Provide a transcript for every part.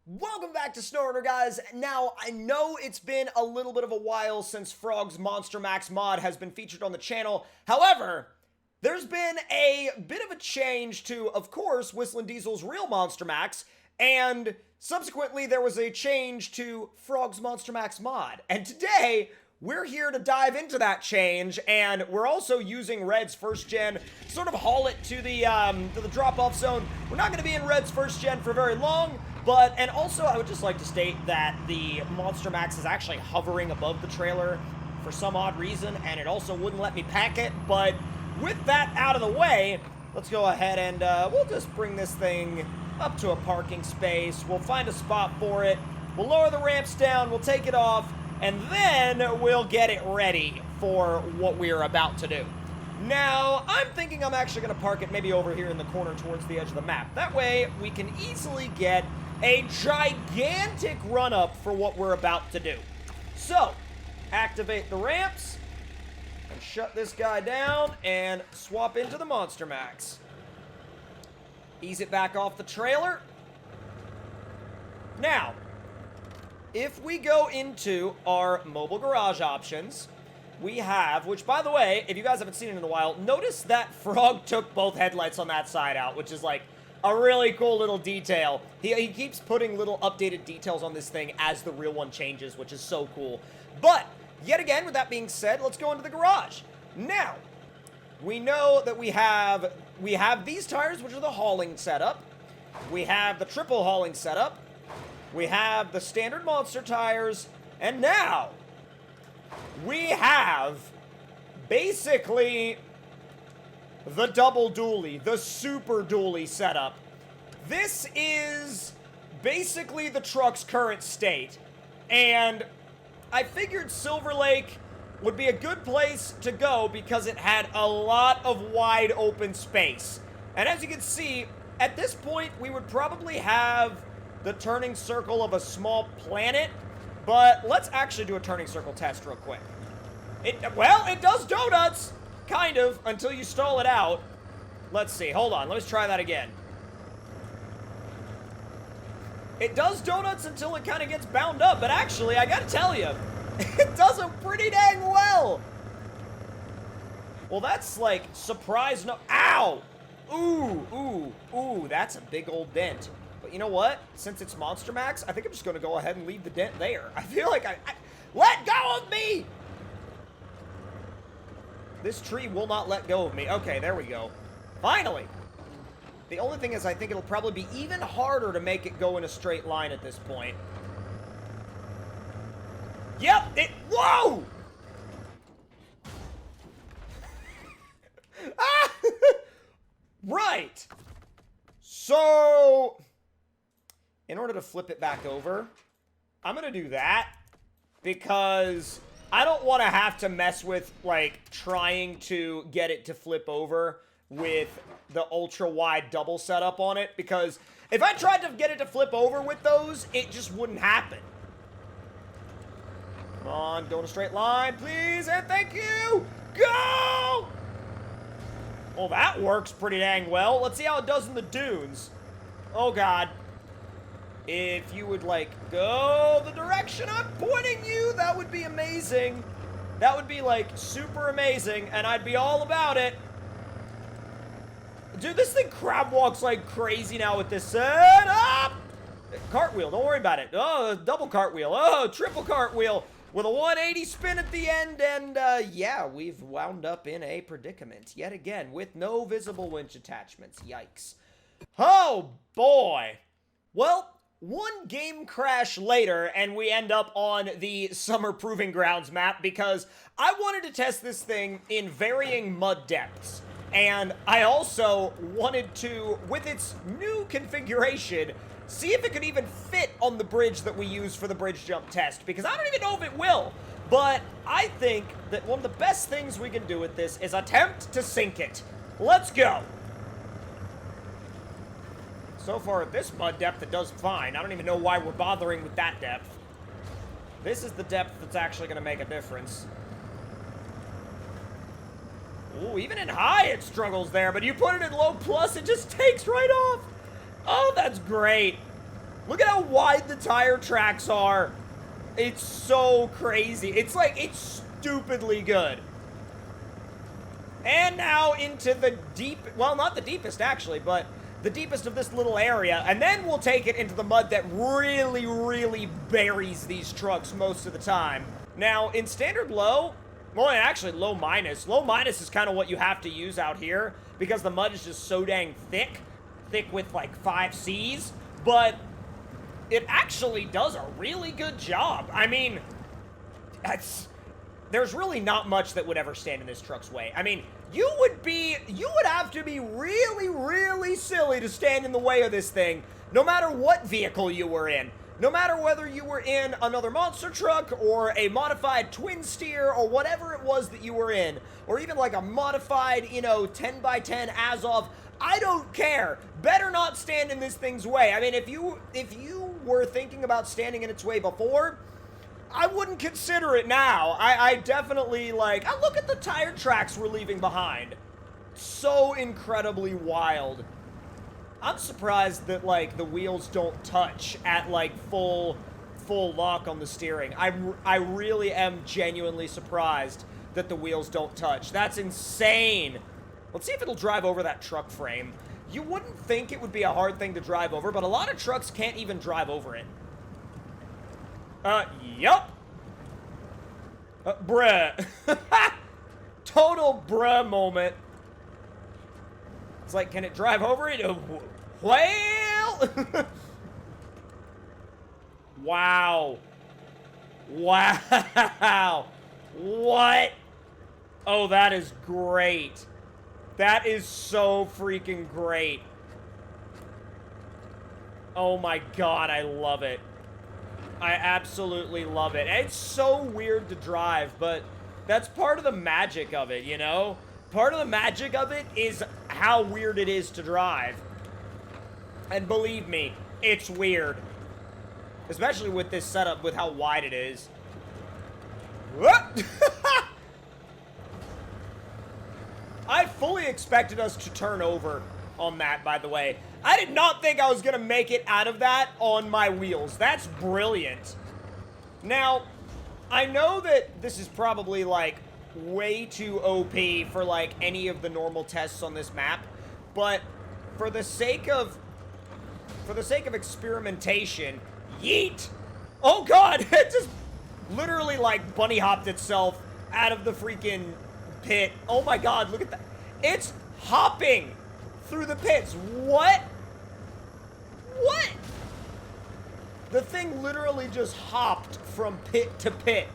Welcome back to SnowRunner, guys. Now, I know it's been a little bit of a while since Frog's Monstermax mod has been featured on the channel. However, there's been a bit of a change to, of course, Whistling Diesel's real Monstermax, and subsequently there was a change to Frog's Monstermax mod. And today, we're here to dive into that change, and we're also using Red's first gen, sort of haul it to the drop-off zone. We're not going to be in Red's first gen for very long, and also I would just like to state that the Monstermax is actually hovering above the trailer for some odd reason, and it also wouldn't let me pack it. But with that out of the way, let's go ahead and we'll just bring this thing up to a parking space. We'll find a spot for it. We'll lower the ramps down. We'll take it off. And then we'll get it ready for what we are about to do. Now, I'm thinking I'm actually going to park it maybe over here in the corner towards the edge of the map. That way, we can easily get a gigantic run-up for what we're about to do. So, activate the ramps, and shut this guy down, and swap into the Monstermax. Ease it back off the trailer. Now, if we go into our mobile garage options, we have, which by the way, if you guys haven't seen it in a while, notice that Frog took both headlights on that side out, which is like a really cool little detail. He keeps putting little updated details on this thing as the real one changes, which is so cool. But, yet again, with that being said, let's go into the garage. Now, we know that we have these tires, which are the hauling setup. We have the triple hauling setup. We have the standard monster tires, and now we have basically the double dually, the super dually setup. This is basically the truck's current state, and I figured Silver Lake would be a good place to go because it had a lot of wide open space. And as you can see, at this point, we would probably have the turning circle of a small planet, but let's actually do a turning circle test real quick. Well, it does donuts, kind of, until you stall it out. Let's see, hold on, let's try that again. It does donuts until it kind of gets bound up, but actually, I gotta tell you, it does them pretty dang well. Well, that's like, surprise, no, ow! Ooh, that's a big old dent. But you know what? Since it's Monstermax, I think I'm just going to go ahead and leave the dent there. I feel like let go of me! This tree will not let go of me. Okay, there we go. Finally! The only thing is I think it'll probably be even harder to make it go in a straight line at this point. Yep, whoa! Ah! Right! So, in order to flip it back over, I'm going to do that because I don't want to have to mess with, like, trying to get it to flip over with the ultra-wide double setup on it, because if I tried to get it to flip over with those, it just wouldn't happen. Come on, go in a straight line, please, and thank you! Go! Well, that works pretty dang well. Let's see how it does in the dunes. Oh, God. If you would, like, go the direction I'm pointing you, that would be amazing. That would be, like, super amazing, and I'd be all about it. Dude, this thing crab walks like crazy now with this setup. Cartwheel, don't worry about it. Oh, double cartwheel. Oh, triple cartwheel with a 180 spin at the end, and, yeah, we've wound up in a predicament yet again with no visible winch attachments. Yikes. Oh, boy. Well, one game crash later, and we end up on the Summer Proving Grounds map because I wanted to test this thing in varying mud depths. And I also wanted to, with its new configuration, see if it could even fit on the bridge that we use for the bridge jump test, because I don't even know if it will. But I think that one of the best things we can do with this is attempt to sink it. Let's go. So far at this mud depth, it does fine. I don't even know why we're bothering with that depth. This is the depth that's actually going to make a difference. Ooh, even in high it struggles there, but you put it in low plus, it just takes right off. Oh, that's great. Look at how wide the tire tracks are. It's so crazy. It's like, it's stupidly good. And now into the deep, well, not the deepest actually, but the deepest of this little area. And then we'll take it into the mud that really, really buries these trucks most of the time. Now, in standard low, well, actually low minus. Low minus is kind of what you have to use out here because the mud is just so dang thick. Thick with like 5 Cs. But it actually does a really good job. I mean, there's really not much that would ever stand in this truck's way. I mean, you would have to be really, really silly to stand in the way of this thing, no matter what vehicle you were in. No matter whether you were in another monster truck or a modified twin steer or whatever it was that you were in, or even like a modified, you know, 10x10 Azov, I don't care. Better not stand in this thing's way. I mean, if you were thinking about standing in its way before, I wouldn't consider it now. I definitely, like, look at the tire tracks we're leaving behind. So incredibly wild. I'm surprised that, like, the wheels don't touch at, like, full lock on the steering. I really am genuinely surprised that the wheels don't touch. That's insane. Let's see if it'll drive over that truck frame. You wouldn't think it would be a hard thing to drive over, but a lot of trucks can't even drive over it. Yup. Bruh. Total bruh moment. It's like, can it drive over it? Well. Wow. Wow. What? Oh, that is great. That is so freaking great. Oh my god, I love it. I absolutely love it. It's so weird to drive, but that's part of the magic of it, you know? Part of the magic of it is how weird it is to drive. And believe me, it's weird. Especially with this setup, with how wide it is. I fully expected us to turn over on that, by the way. I did not think I was going to make it out of that on my wheels. That's brilliant. Now, I know that this is probably, like, way too OP for, like, any of the normal tests on this map, but for the sake of experimentation, yeet! Oh god, it just literally, like, bunny hopped itself out of the freaking pit. Oh my god, look at that. It's hopping through the pits. What? What? The thing literally just hopped from pit to pit.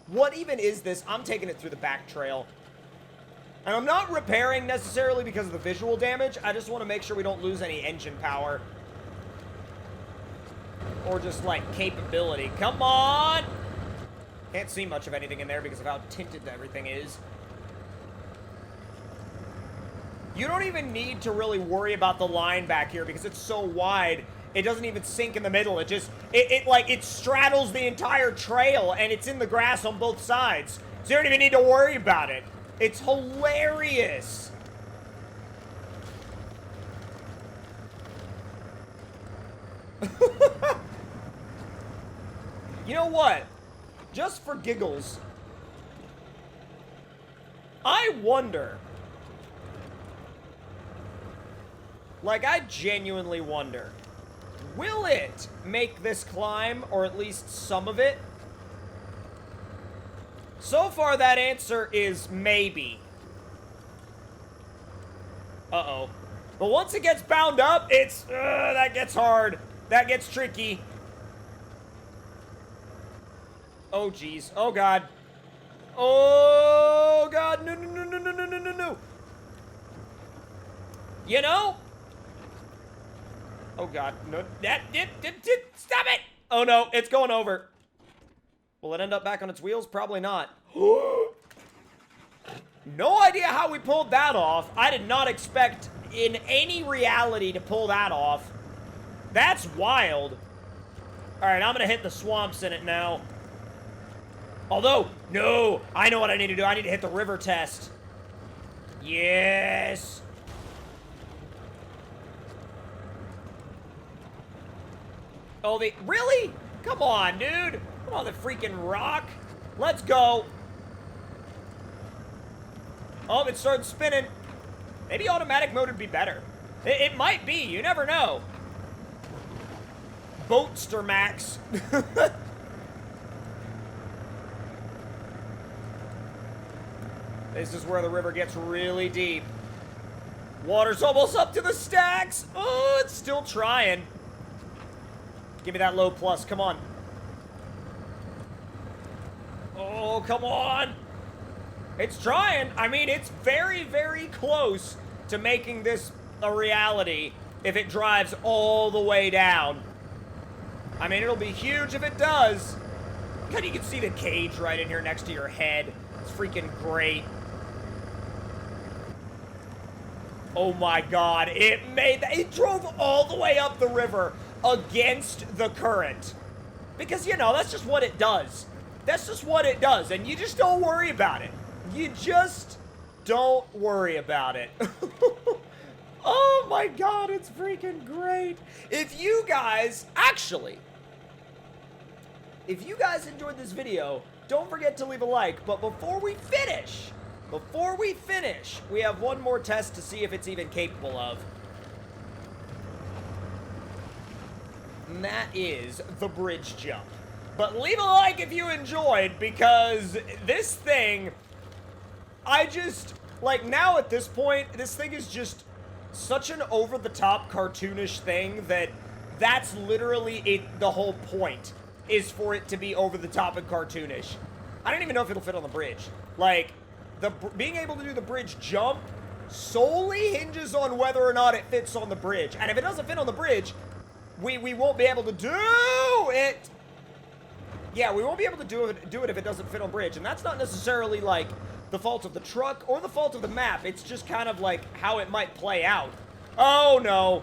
What even is this? I'm taking it through the back trail. And I'm not repairing necessarily because of the visual damage. I just want to make sure we don't lose any engine power. Or just, like, capability. Come on! Can't see much of anything in there because of how tinted everything is. You don't even need to really worry about the line back here because it's so wide, it doesn't even sink in the middle. It just, it straddles the entire trail and it's in the grass on both sides. So you don't even need to worry about it. It's hilarious. You know what? Just for giggles, I wonder... Like, I genuinely wonder, will it make this climb, or at least some of it? So far, that answer is maybe. Uh-oh. But once it gets bound up, it's, that gets hard. That gets tricky. Oh, geez. Oh, God. Oh, God. No, no, no, no, no, no, no, no, no. You know? Oh, God. No. Stop it! Oh, no. It's going over. Will it end up back on its wheels? Probably not. No idea how we pulled that off. I did not expect in any reality to pull that off. That's wild. Alright, I'm gonna hit the swamps in it now. Although, no, I know what I need to do. I need to hit the river test. Yes. Oh, really? Come on, dude. Come on, the freaking rock. Let's go. Oh, it started spinning. Maybe automatic mode would be better. It might be. You never know. Monstermax. This is where the river gets really deep. Water's almost up to the stacks. Oh, it's still trying. Give me that low plus. Come on. Oh, come on. It's trying. I mean, it's very, very close to making this a reality if it drives all the way down. I mean, it'll be huge if it does. God, you can see the cage right in here next to your head. It's freaking great. Oh my God, it drove all the way up the river against the current. Because, you know, that's just what it does. That's just what it does, and you just don't worry about it. You just don't worry about it. Oh my God, it's freaking great. If you guys enjoyed this video, don't forget to leave a like. But before we finish, we have one more test to see if it's even capable of. And that is the bridge jump. But leave a like if you enjoyed, because this thing, now at this point, this thing is just such an over-the-top cartoonish thing that's literally the whole point, is for it to be over-the-top and cartoonish. I don't even know if it'll fit on the bridge. Like, being able to do the bridge jump solely hinges on whether or not it fits on the bridge. And if it doesn't fit on the bridge, we won't be able to do it. Yeah, we won't be able to do it if it doesn't fit on bridge. And that's not necessarily, like, the fault of the truck or the fault of the map. It's just kind of, like, how it might play out. Oh, no.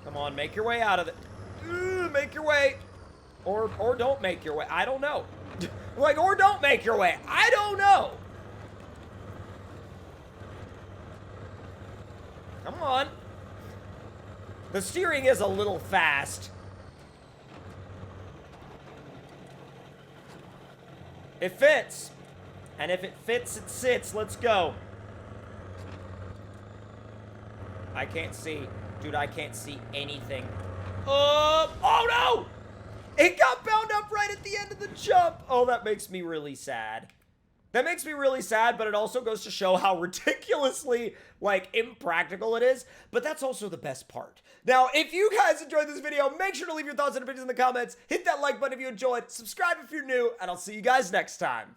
Come on, make your way out of it. Make your way. Or don't make your way. I don't know. Like, or don't make your way. I don't know. Come on. The steering is a little fast. It fits. And if it fits, it sits. Let's go. I can't see. Dude, I can't see anything. Oh no! It got bound up right at the end of the jump. Oh, that makes me really sad. That makes me really sad, but it also goes to show how ridiculously, like, impractical it is. But that's also the best part. Now, if you guys enjoyed this video, make sure to leave your thoughts and opinions in the comments. Hit that like button if you enjoyed. Subscribe if you're new, and I'll see you guys next time.